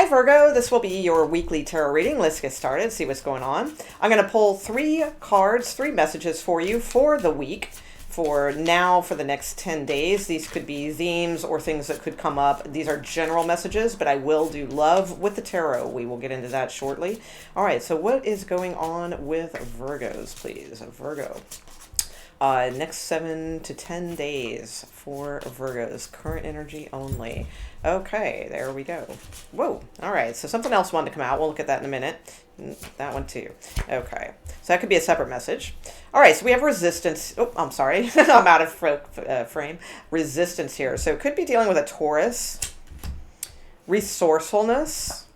Hi Virgo, this will be your weekly tarot reading. Let's get started, see what's going on. I'm going to pull 3 cards, 3 messages for you for the week. For now, for the next 10 days. These could be themes or things that could come up. These are general messages, but I will do love with the tarot. We will get into that shortly. All right, so what is going on with Virgos, please? Virgo. Next 7 to 10 days for Virgos. Current energy only. Okay, there we go. Whoa. All right, so something else wanted to come out. We'll look at that in a minute. That one too. Okay, so that could be a separate message. All right, so we have resistance. Oh, I'm sorry. I'm out of frame. Resistance here. So it could be dealing with a Taurus. Resourcefulness.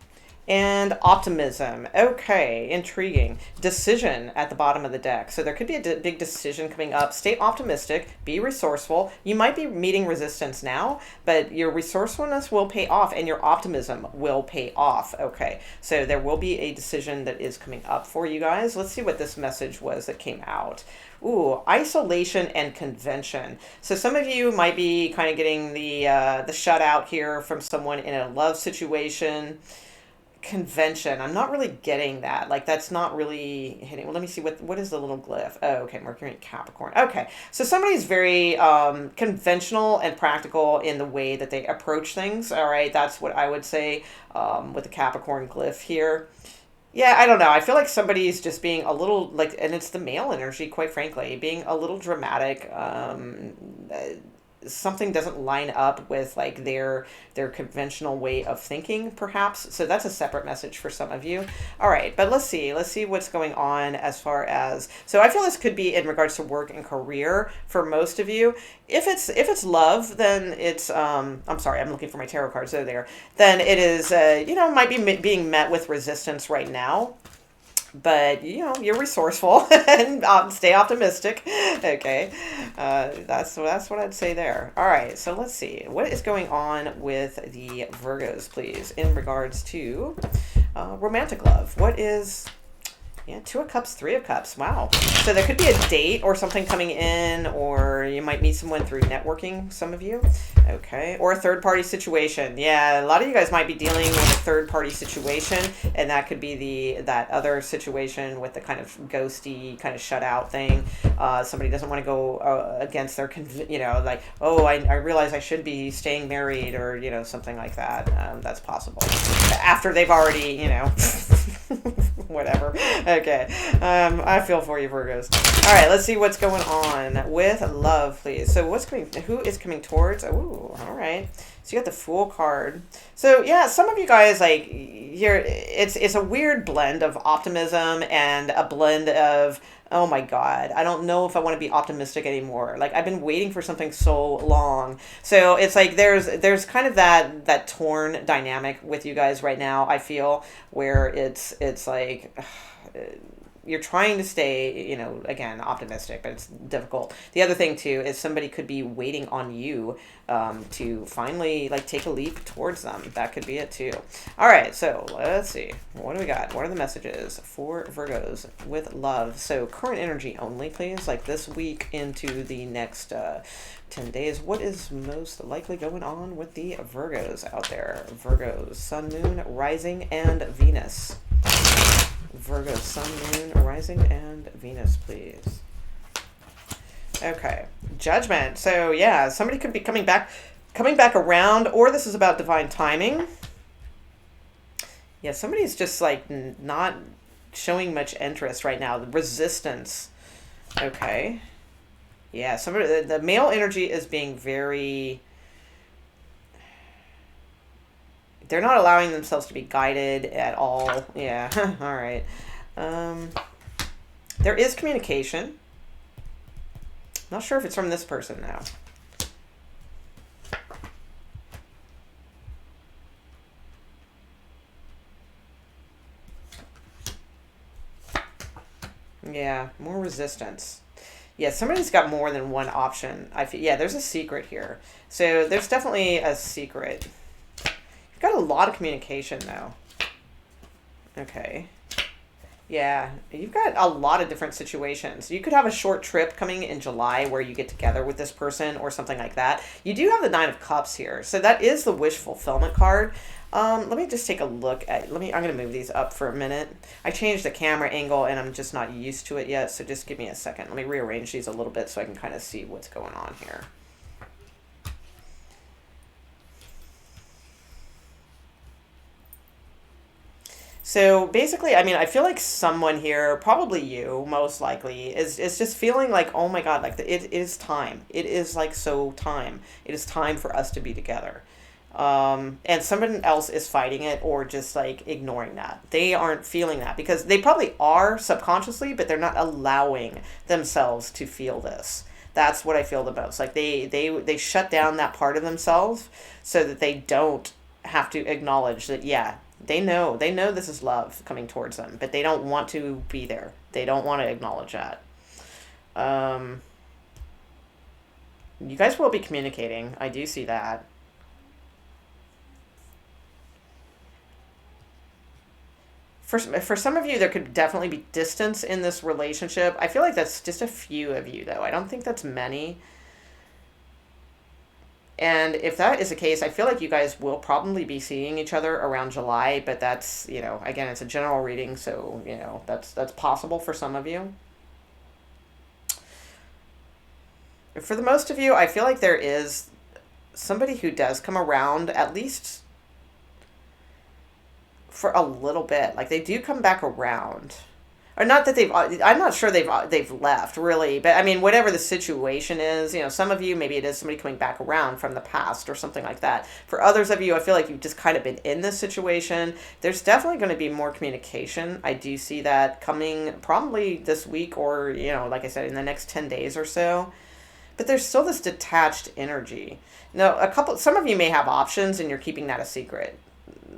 And optimism. Okay, intriguing. Decision at the bottom of the deck. So there could be a big decision coming up. Stay optimistic. Be resourceful. You might be meeting resistance now, but your resourcefulness will pay off and your optimism will pay off. Okay, so there will be a decision that is coming up for you guys. Let's see what this message was that came out. Ooh, isolation and convention. So some of you might be kind of getting the shutout here from someone in a love situation. Convention. I'm not really getting that. Like, that's not really hitting. Well, let me see what is the little glyph. Oh, okay, Mercury and Capricorn. Okay, so somebody's very conventional and practical in the way that they approach things. All right, that's what I would say with the Capricorn glyph here. Yeah, I don't know. I feel like somebody's just being a little, like, and it's the male energy, quite frankly, being a little dramatic. Something doesn't line up with like their conventional way of thinking, perhaps. So that's a separate message for some of you. All right, but let's see what's going on as far as, so I feel this could be in regards to work and career for most of you. If it's love, then it's I'm sorry, I'm looking for my tarot cards. They're there. Then it is might be being met with resistance right now. But, you're resourceful and stay optimistic. Okay. That's what I'd say there. All right. So let's see. What is going on with the Virgos, please, in regards to romantic love? What is... Yeah, 2 of Cups, 3 of Cups. Wow. So there could be a date or something coming in, or you might meet someone through networking, some of you. Okay. Or a third-party situation. Yeah, a lot of you guys might be dealing with a third-party situation, and that could be that other situation with the kind of ghosty, kind of shut-out thing. Somebody doesn't want to go against their, like, oh, I realize I should be staying married, or, something like that. That's possible. After they've already, whatever. Okay. I feel for you, Virgos. All right, let's see what's going on with love, please. So who is coming towards? Oh, all right. So you got the Fool card. So yeah, some of you guys, like, it's a weird blend of optimism and a blend of, oh my God, I don't know if I want to be optimistic anymore. Like, I've been waiting for something so long. So it's like there's kind of that torn dynamic with you guys right now, I feel, where it's like you're trying to stay, again, optimistic, but it's difficult. The other thing too is somebody could be waiting on you to finally like take a leap towards them. That could be it too. All right, so let's see. What do we got? What are the messages for Virgos with love? So current energy only, please. Like this week into the next 10 days. What is most likely going on with the Virgos out there? Virgos, Sun, Moon, Rising, and Venus. Virgo, Sun, Moon, Rising, and Venus, please. Okay. Judgment. So, yeah, somebody could be coming back around, or this is about divine timing. Yeah, somebody's just, like, not showing much interest right now. The resistance. Okay. Yeah, the male energy is being very... They're not allowing themselves to be guided at all. Yeah, all right. There is communication. Not sure if it's from this person now. Yeah, more resistance. Yeah, somebody's got more than one option. Yeah, there's a secret here. So there's definitely a secret. Got a lot of communication though. Okay. Yeah, you've got a lot of different situations. You could have a short trip coming in July where you get together with this person or something like that. You do have the Nine of Cups here, so that is the wish fulfillment card. Let me just take a look at. I'm gonna move these up for a minute. I changed the camera angle and I'm just not used to it yet, so just give me a second. Let me rearrange these a little bit so I can kind of see what's going on here. So basically, I mean, I feel like someone here, probably you, most likely, is just feeling like, oh my God, like it is time. It is like so time. It is time for us to be together. And someone else is fighting it or just like ignoring that. They aren't feeling that because they probably are subconsciously, but they're not allowing themselves to feel this. That's what I feel the most. Like they shut down that part of themselves so that they don't have to acknowledge that, yeah, they know this is love coming towards them, but they don't want to be there. They don't want to acknowledge that. Um, you guys will be communicating. I do see that. For some of you, there could definitely be distance in this relationship. I feel like that's just a few of you, though. I don't think that's many. And if that is the case, I feel like you guys will probably be seeing each other around July, but that's, again, it's a general reading, so, that's possible for some of you. For the most of you, I feel like there is somebody who does come around at least for a little bit. Like they do come back around. Or not that I'm not sure they've left really, but I mean, whatever the situation is, some of you, maybe it is somebody coming back around from the past or something like that. For others of you, I feel like you've just kind of been in this situation. There's definitely going to be more communication. I do see that coming probably this week or, like I said, in the next 10 days or so. But there's still this detached energy. Now, some of you may have options and you're keeping that a secret.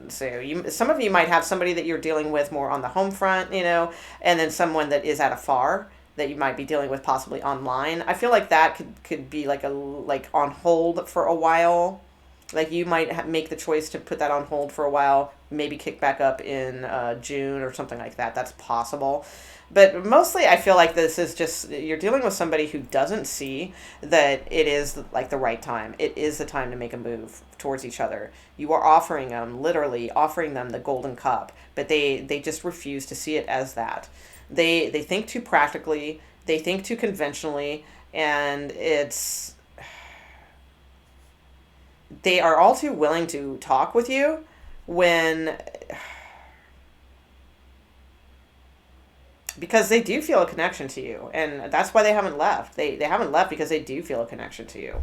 So some of you might have somebody that you're dealing with more on the home front, and then someone that is at afar that you might be dealing with possibly online. I feel like that could be like on hold for a while. Like you might make the choice to put that on hold for a while, maybe kick back up in June or something like that. That's possible. But mostly I feel like this is just, you're dealing with somebody who doesn't see that it is like the right time. It is the time to make a move towards each other. You are literally offering them the golden cup, but they just refuse to see it as that. They think too practically, they think too conventionally, and they are all too willing to talk with you when, because they do feel a connection to you, and that's why they haven't left. They haven't left because they do feel a connection to you,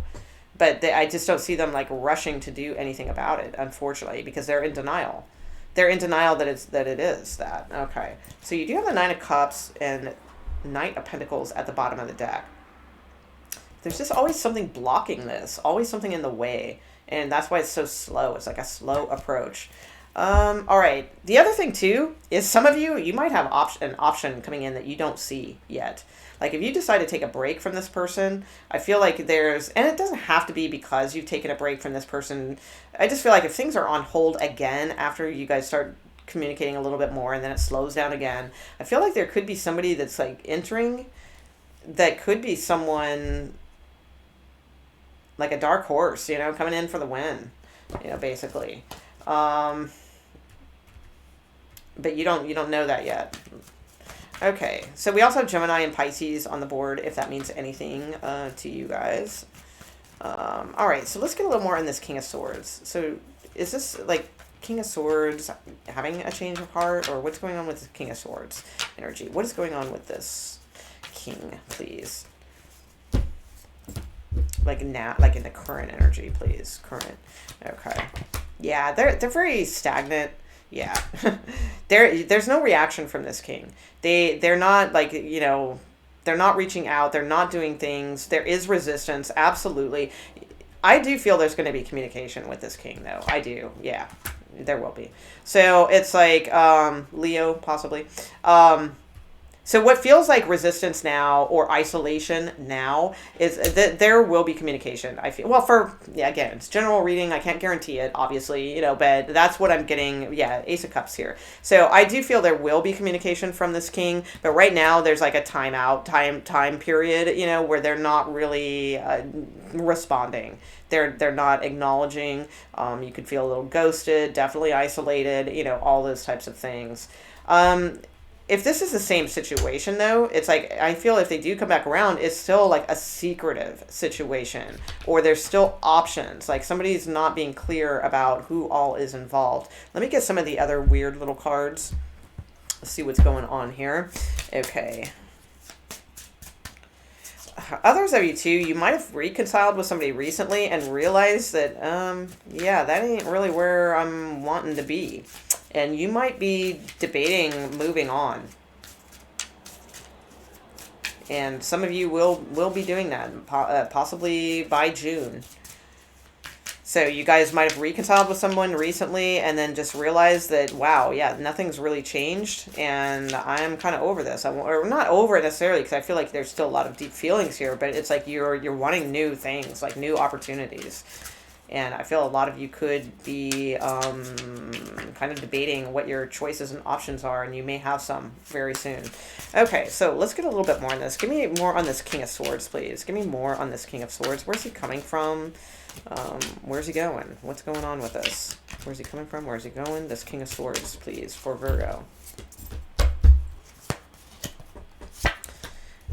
but I just don't see them like rushing to do anything about it, unfortunately, because they're in denial. They're in denial that it is that. Okay, so you do have the Nine of Cups and Knight of Pentacles at the bottom of the deck. There's just always something blocking this, always something in the way, and that's why it's so slow. It's like a slow approach. All right. The other thing too is some of you might have an option coming in that you don't see yet. Like if you decide to take a break from this person, I feel like and it doesn't have to be because you've taken a break from this person. I just feel like if things are on hold again after you guys start communicating a little bit more and then it slows down again, I feel like there could be somebody that's like entering that could be someone like a dark horse, coming in for the win, basically. But you don't know that yet. Okay, so we also have Gemini and Pisces on the board, if that means anything to you guys. All right, so let's get a little more on this King of Swords. So is this like King of Swords having a change of heart, or what's going on with the King of Swords energy? What is going on with this King, please? Like now, like in the current energy, please. Current. Okay. Yeah, they're very stagnant. Yeah. There's no reaction from this king. They're not like, they're not reaching out, they're not doing things. There is resistance, absolutely. I do feel there's going to be communication with this king though. I do. Yeah. There will be. So it's like Leo possibly. So what feels like resistance now or isolation now is that there will be communication. I feel, well, for, yeah, again, it's general reading. I can't guarantee it, obviously, but that's what I'm getting. Yeah, Ace of Cups here. So I do feel there will be communication from this king, but right now there's like a time period, where they're not really responding. They're not acknowledging. You could feel a little ghosted, definitely isolated, all those types of things. If this is the same situation, though, it's like I feel if they do come back around, it's still like a secretive situation, or there's still options. Like somebody's not being clear about who all is involved. Let me get some of the other weird little cards. Let's see what's going on here. Okay. Others of you too, you might have reconciled with somebody recently and realized that, yeah, that ain't really where I'm wanting to be. And you might be debating moving on. And some of you will be doing that, possibly by June. So you guys might have reconciled with someone recently and then just realized that, wow, yeah, nothing's really changed and I'm kind of over this. Or not over it necessarily, because I feel like there's still a lot of deep feelings here, but it's like you're wanting new things, like new opportunities. And I feel a lot of you could be kind of debating what your choices and options are, and you may have some very soon. Okay, so let's get a little bit more on this. Give me more on this King of Swords, please. Give me more on this King of Swords. Where's he coming from? Where's he going? What's going on with this? Where's he coming from? Where's he going? This King of Swords, please, for Virgo.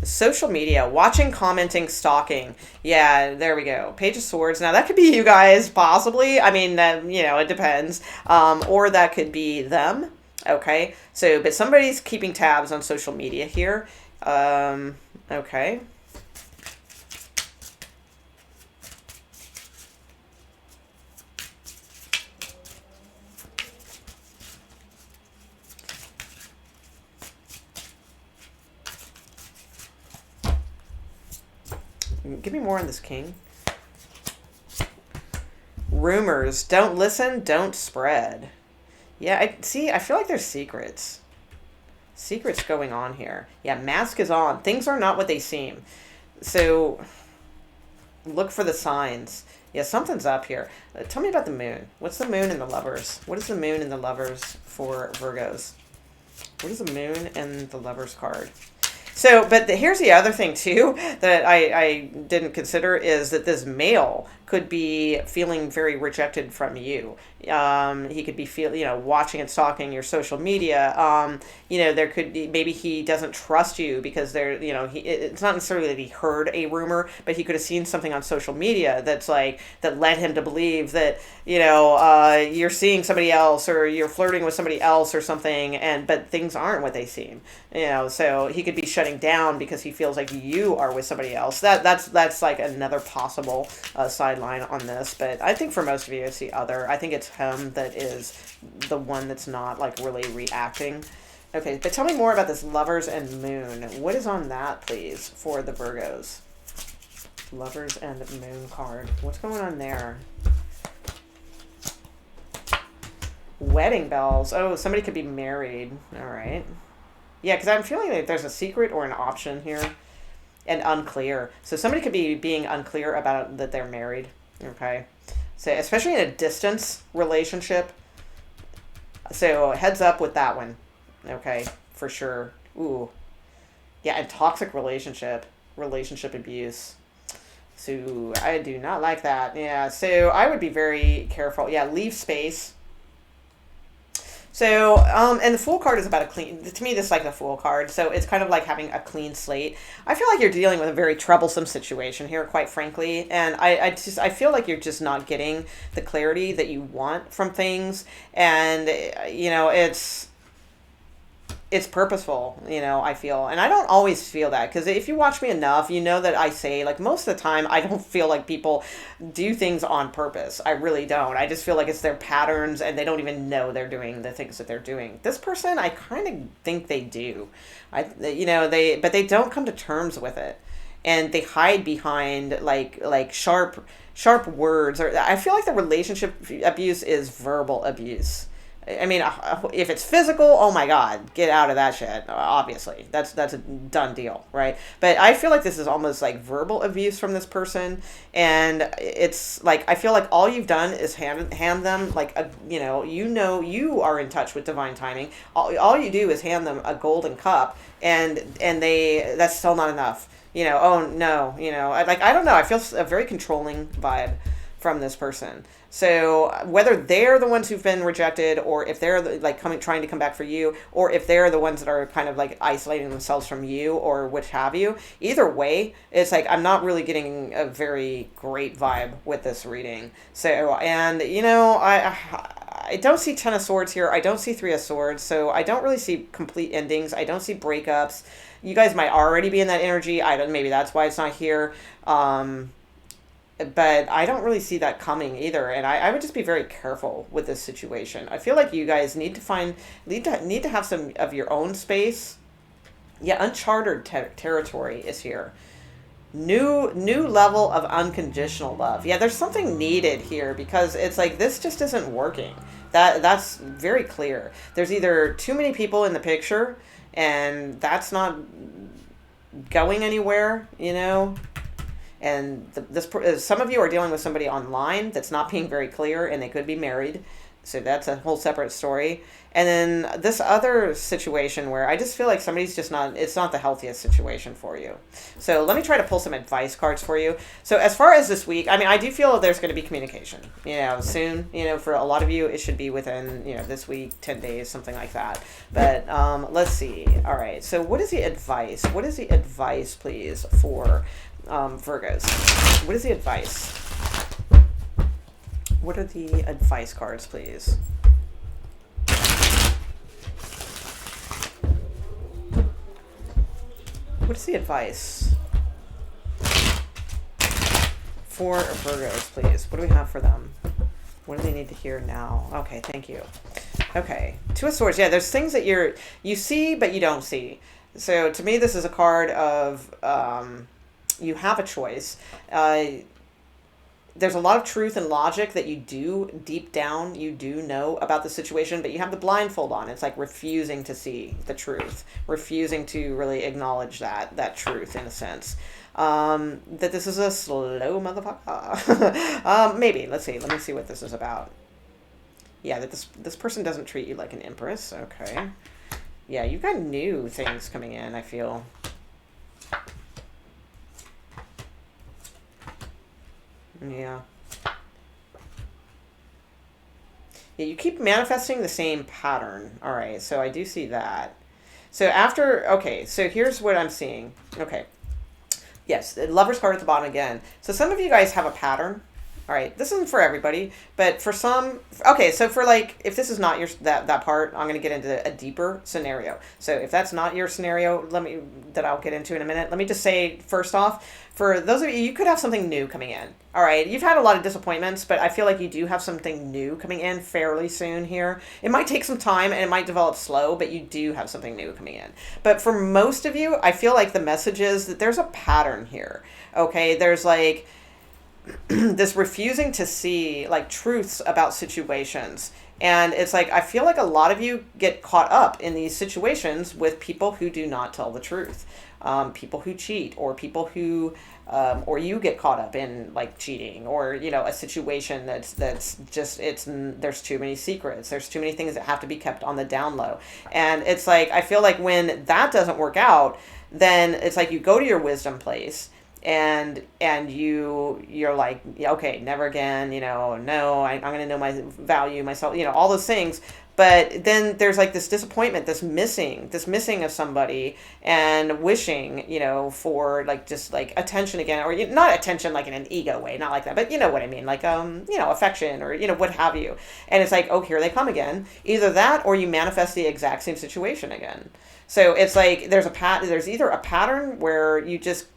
Social media, watching, commenting, stalking. Yeah, there we go. Page of Swords. Now, that could be you guys, possibly. I mean, it depends. Or that could be them. Okay. So, but somebody's keeping tabs on social media here. Okay. Give me more on this king. Rumors. Don't listen, don't spread. Yeah, I feel like there's secrets. Secrets going on here. Yeah, mask is on. Things are not what they seem. So, look for the signs. Yeah, something's up here. Tell me about the moon. What's the moon and the lovers? What is the moon and the lovers for Virgos? What is the moon and the lovers card? So, but here's the other thing, too, that I didn't consider is that this male could be feeling very rejected from you. He could be watching and stalking your social media. There could be, maybe he doesn't trust you because it's not necessarily that he heard a rumor, but he could have seen something on social media that led him to believe that, you're seeing somebody else or you're flirting with somebody else or something, but things aren't what they seem. So he could be shutting down because he feels like you are with somebody else. That's like another possible sideline on this, but I think for most of you it's the other. I think it's him that is the one that's not like really reacting. Okay, but tell me more about this lovers and moon. What is on that, please, for the Virgos? Lovers and moon card. What's going on there? Wedding bells. Oh, somebody could be married. All right. Yeah, because I'm feeling like there's a secret or an option here. And unclear. So somebody could be being unclear about that they're married. Okay. So especially in a distance relationship. So heads up with that one. Okay. For sure. Ooh. Yeah, and toxic relationship abuse. So I do not like that. Yeah. So I would be very careful. Yeah. Leave space. So, and the Fool card is about a clean, to me this is like the Fool card, so it's kind of like having a clean slate. I feel like you're dealing with a very troublesome situation here, quite frankly, and I feel like you're just not getting the clarity that you want from things, and, it's purposeful, I feel. And I don't always feel that, because if you watch me enough, you know that I say, like, most of the time, I don't feel like people do things on purpose. I really don't. I just feel like it's their patterns, and they don't even know they're doing the things that they're doing. This person, I kind of think they do. But they don't come to terms with it. And they hide behind, like sharp words. Or I feel like the relationship abuse is verbal abuse. I mean, if it's physical, oh my God, get out of that shit. Obviously, that's a done deal, right? But I feel like this is almost like verbal abuse from this person, and it's like I feel like all you've done is hand them like a you are in touch with divine timing. All you do is hand them a golden cup, and that's still not enough. Oh no, I don't know. I feel a very controlling vibe from this person. So whether they're the ones who've been rejected, or if they're trying to come back for you, or if they're the ones that are kind of like isolating themselves from you, or which have you, either way, it's like I'm not really getting a very great vibe with this reading. So, and I don't see Ten of Swords here. I don't see Three of Swords. So I don't really see complete endings. I don't see breakups. You guys might already be in that energy. Maybe that's why it's not here. But I don't really see that coming either, and I would just be very careful with this situation. I feel like you guys need to have some of your own space. Yeah, uncharted territory is here. New level of unconditional love. Yeah, there's something needed here, because it's like this just isn't working. That's very clear. There's either too many people in the picture, and that's not going anywhere, And some of you are dealing with somebody online that's not being very clear, and they could be married. So that's a whole separate story. And then this other situation where I just feel like somebody's just it's not the healthiest situation for you. So let me try to pull some advice cards for you. So as far as this week, I mean, I do feel there's going to be communication, soon, for a lot of you, it should be within, this week, 10 days, something like that. But let's see. All right. So what is the advice? What is the advice, please, for Virgos? What is the advice? What are the advice cards, please? What is the advice for Virgos, please? What do we have for them? What do they need to hear now? Okay, thank you. Okay, Two of Swords. Yeah, there's things that you see, but you don't see. So to me, this is a card of you have a choice. There's a lot of truth and logic that you do deep down, you do know about the situation, but you have the blindfold on. It's like refusing to see the truth, refusing to really acknowledge that truth in a sense. That this is a slow motherfucker. Maybe. Let's see. Let me see what this is about. Yeah, that this person doesn't treat you like an empress. Okay. Yeah, you've got new things coming in, I feel. Yeah. Yeah, you keep manifesting the same pattern. All right, so I do see that. So so here's what I'm seeing. Okay. Yes, the Lover's card at the bottom again. So some of you guys have a pattern. All right, this isn't for everybody, but for some, okay, so for if this is not that part, I'm going to get into a deeper scenario. So if that's not your scenario, that I'll get into in a minute. Let me just say, first off, for those of you, you could have something new coming in. All right, you've had a lot of disappointments, but I feel like you do have something new coming in fairly soon here. It might take some time and it might develop slow, but you do have something new coming in. But for most of you, I feel like the message is that there's a pattern here. Okay, there's this refusing to see truths about situations. And it's I feel like a lot of you get caught up in these situations with people who do not tell the truth. People who cheat, or people who, or you get caught up in cheating, or, a situation that's just, there's too many secrets. There's too many things that have to be kept on the down low. And it's I feel like when that doesn't work out, then it's you go to your wisdom place, and you're like, yeah, okay, never again, no, I'm going to know my value, myself, all those things. But then there's this disappointment, this missing of somebody, and wishing, for just attention again, or not attention in an ego way, not like that, but you know what I mean, affection, or what have you. And it's oh, here they come again. Either that, or you manifest the exact same situation again. So it's there's either a pattern where you just,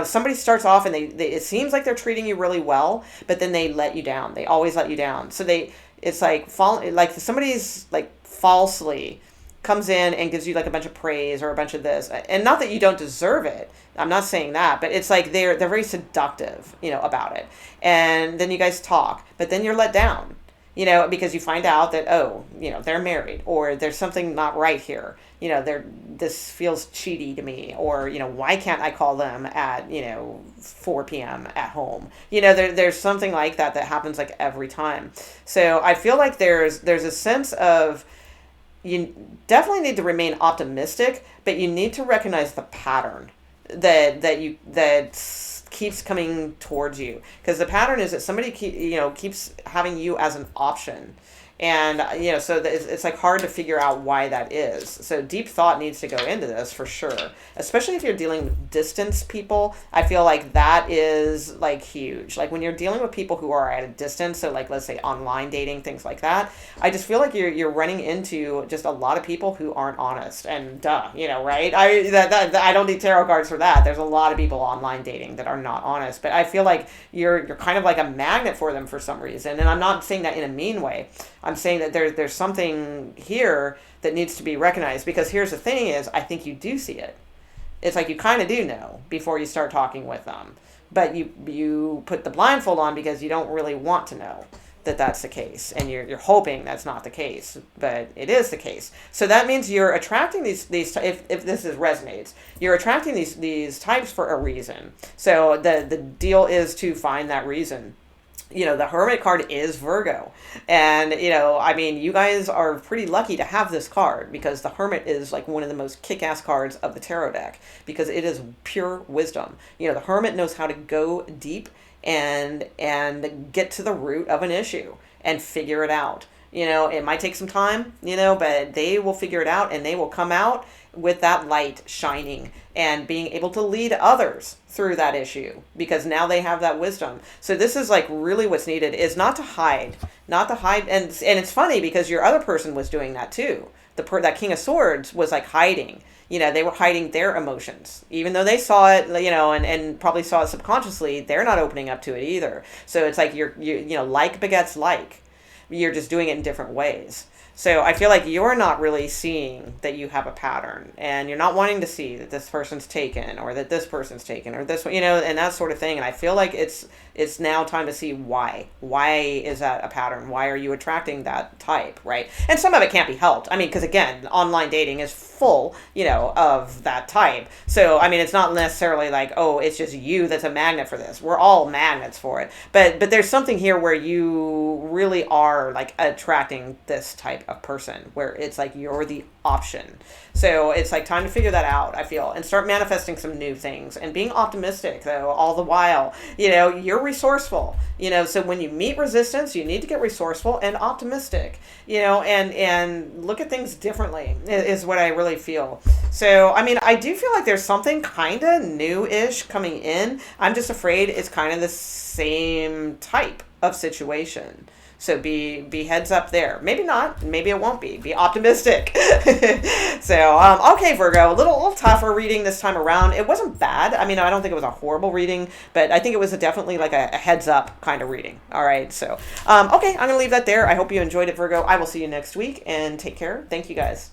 somebody starts off and they it seems like they're treating you really well, but then they let you down. They always let you down. So it's somebody's falsely comes in and gives you a bunch of praise or a bunch of this, and not that you don't deserve it. I'm not saying that, but it's they're very seductive, about it. And then you guys talk, but then you're let down. because you find out that, oh, they're married, or there's something not right here. This feels cheaty to me, or, why can't I call them at, 4 p.m. at home? There's something like that happens like every time. So I feel like there's a sense of, you definitely need to remain optimistic, but you need to recognize the pattern that keeps coming towards you, because the pattern is that somebody keeps having you as an option. And so it's like hard to figure out why that is. So deep thought needs to go into this for sure, especially if you're dealing with distance people. I feel like that is like huge. Like when you're dealing with people who are at a distance, so like let's say online dating, things like that, I just feel like you're running into just a lot of people who aren't honest. And right? I don't need tarot cards for that. There's a lot of people online dating that are not honest, but I feel like you're kind of like a magnet for them for some reason. And I'm not saying that in a mean way. I'm saying that there's something here that needs to be recognized, because here's the thing is, I think you do see it. It's like you kind of do know before you start talking with them, but you put the blindfold on because you don't really want to know that that's the case, and you're hoping that's not the case, but it is the case. So that means you're attracting these if this resonates, you're attracting these types for a reason. So the deal is to find that reason. The Hermit card is Virgo. And, you guys are pretty lucky to have this card, because the Hermit is like one of the most kick-ass cards of the tarot deck, because it is pure wisdom. The Hermit knows how to go deep and get to the root of an issue and figure it out. It might take some time, but they will figure it out, and they will come out with that light shining and being able to lead others through that issue, because now they have that wisdom. So this is like really what's needed, is not to hide. And it's funny because your other person was doing that too. That King of Swords was like hiding. They were hiding their emotions, even though they saw it, and probably saw it subconsciously. They're not opening up to it either. So it's like you like begets like. You're just doing it in different ways. So I feel like you're not really seeing that you have a pattern, and you're not wanting to see that this person's taken, or that this person's taken, or this one, and that sort of thing. And I feel like it's now time to see why. Why is that a pattern? Why are you attracting that type, right? And some of it can't be helped. Because again, online dating is full, of that type. So, it's not necessarily like, oh, it's just you that's a magnet for this. We're all magnets for it. But there's something here where you really are like attracting this type of person, where it's like you're the option. So it's like time to figure that out, I feel, and start manifesting some new things, and being optimistic though all the while. You're resourceful, so when you meet resistance, you need to get resourceful and optimistic, and look at things differently is what I really feel. So I do feel like there's something kind of new-ish coming in. I'm just afraid it's kind of the same type of situation. So be heads up there. Maybe not. Maybe it won't be. Be optimistic. So, okay, Virgo, a little tougher reading this time around. It wasn't bad. I don't think it was a horrible reading, but I think it was definitely like a heads up kind of reading. All right. So, okay, I'm going to leave that there. I hope you enjoyed it, Virgo. I will see you next week, and take care. Thank you, guys.